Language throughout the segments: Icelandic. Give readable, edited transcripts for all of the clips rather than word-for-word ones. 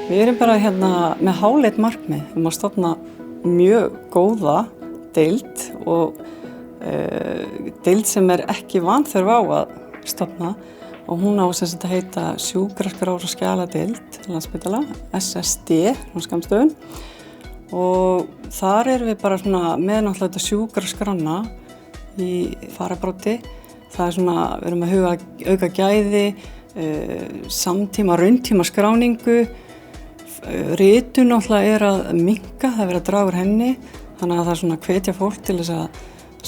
Við erum bara með háleit markmið að stofna mjög góða deild og deild sem ekki vanþörf á að stofna og hún á sem sagt að heita Sjúkraskrár- og skjaladeild Landspítala, SSD, skammstöfun. Og þar erum við bara með náttúrulega þetta sjúkraskrána í fararbroddi. Það við erum að huga auka gæði, samtíma, rauntíma skráningu. Ritun náttúrulega að minnka, það verið að draga úr henni. Þannig að það að hvetja fólk til þess að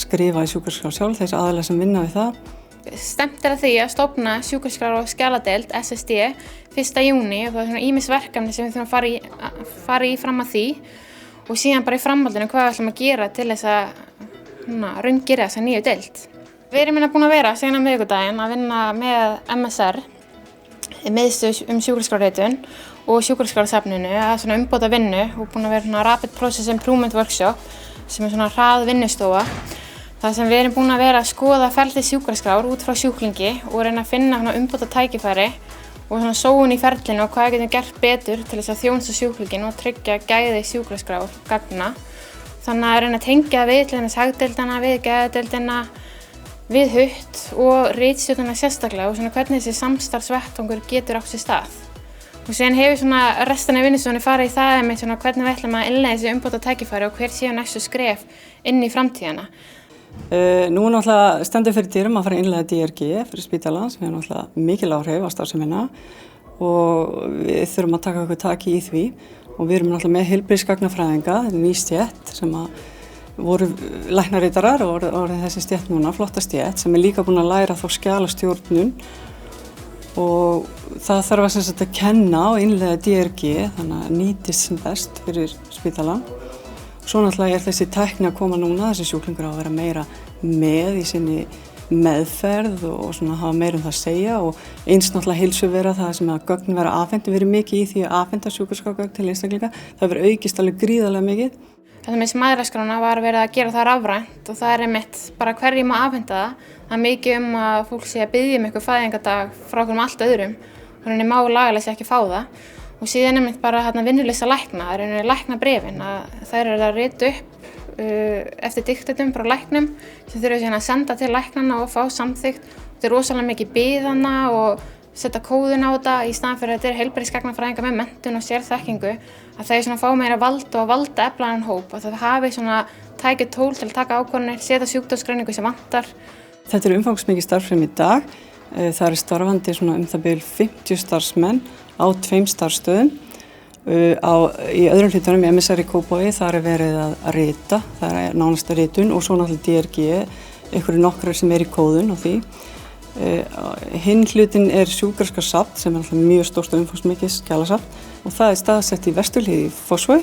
skrifa í sjúkraskrá sjálf, þessi aðilar sem vinna við það. Stefnt að því að stofna Sjúkraskrár- og skjaladeild, SSD, 1. júní og það ýmis verkefni sem við þurfum að fara í fram að því og síðan bara í framhaldinu hvað við ætlum að gera til þess að raungera þessa nýju deild. Við erum búin að vera síðan á miðvikudaginn að vinna með MSR, miðstöð sjúkraskrárritun og sjúkraskrárasafninu að umbóta vinnu og búin að vera Rapid Process Improvement Workshop sem hrað vinnustofa. Það sem við erum búin að vera að skoða ferli sjúkraskrár út frá sjúklingi og reyna að finna umbóta tækifæri og sóun í ferlinu og hvað við getum gert betur til þess að þjónusta sjúklingin og tryggja gæði sjúkraskrár gagna. Þannig að reyna að tengja við til dæmis hagdeildina, við gæðadeildina, við HUT og ritstjórnina sérstaklega og hvernig þessi samstarfsvettvangur getur átt sér stað. Og síðan hefur restina af vinnustofunni farið í það hvernig við ætlum að innleiða þessi umbóta tækifæri og hver séu næstu skref inn í framtíðina. Nú náttúrulega stendur fyrir dyrum að fara að innleiða DRG fyrir spítalann sem náttúrulega mikil áhrif á starfsemina og við þurfum að taka okkur taki í því og við erum náttúrulega með heilbrigðisgagnafræðinga, ný stétt sem voru læknarritarar og orðið þessi stétt núna, flotta stétt sem líka búin að læra þá skjalastjórnun og það þarf að kenna og innleiða DRG þannig að nýtist sem best fyrir spítalann. Svo náttúrulega þessi tækni að koma núna, þessi sjúklingur á að vera meira með í sinni meðferð og hafa meira það að segja og eins náttúrulega heilsuvera það sem að gögn vera afhent. Við erum mikið í því að afhenda sjúkraskrárgögn til einstaklinga. Það verður aukist alveg gríðarlega mikið. Þetta með mæðraskrána var verið að gera það rafrænt og það einmitt bara hverjum að afhenda það. Það er mikið að fólk sé að biðja einhver fæðingardag frá okkur allt öðrum. Þannig má lagalega sé ekki fá það. Og síðan einmitt bara vinnulista lækna, það eru læknabréfin að þær eru að rita upp eftir diktatum frá læknum sem þurfa síðan að senda til læknanna og fá samþykkt. Þetta er rosalega mikið biðana og setja kóðun á þetta í staðan fyrir að þetta er heilbrigðisgagnafræðingar með menntun og sérþekkingu að það fá meira vald og valda eflaðan hóp og það hafi tækið tól til að taka ákvarðanir, setja sjúkdómsgreiningu sem vantar. Þetta er umfangsmikið starfsemi í dag. Það eru starfandi það bil 50 starfsmenn á 2 starfsstöðum. Í öðrum hlutunum í MSR í Kópavogi þar er verið að rita, það er nánasta ritun og svo náttúrulega DRG, einhverju nokkrar sem í kóðun og því. Hinn hlutin er sjúkraskrárasafn sem er mjög stórt og umfangsmikið skjalasafn og það er staðsett í Vesturhlíð í Fossvogi,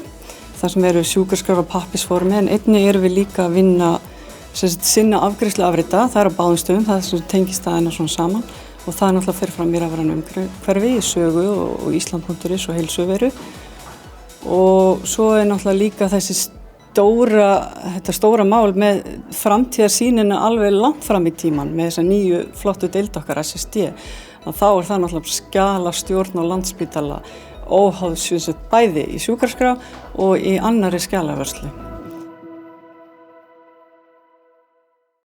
þar sem eru sjúkraskrár á pappírsformi en einnig erum við líka að vinna sinna afgreiðslu afrita, það er á báðum stöðum, það tengist staðina saman og það náttúrulega fer fram í rafrænu umhverfi í sögu og Ísland.is og heilsuveru og svo er náttúrulega líka þetta stóra mál með framtíðarsýnina alveg langt fram í tíman með þessa nýju flottu deild okkar SSD þá er það náttúrulega skjalastjórn á Landspítala óháð bæði í sjúkraskrá og í annarri skjalavörslu.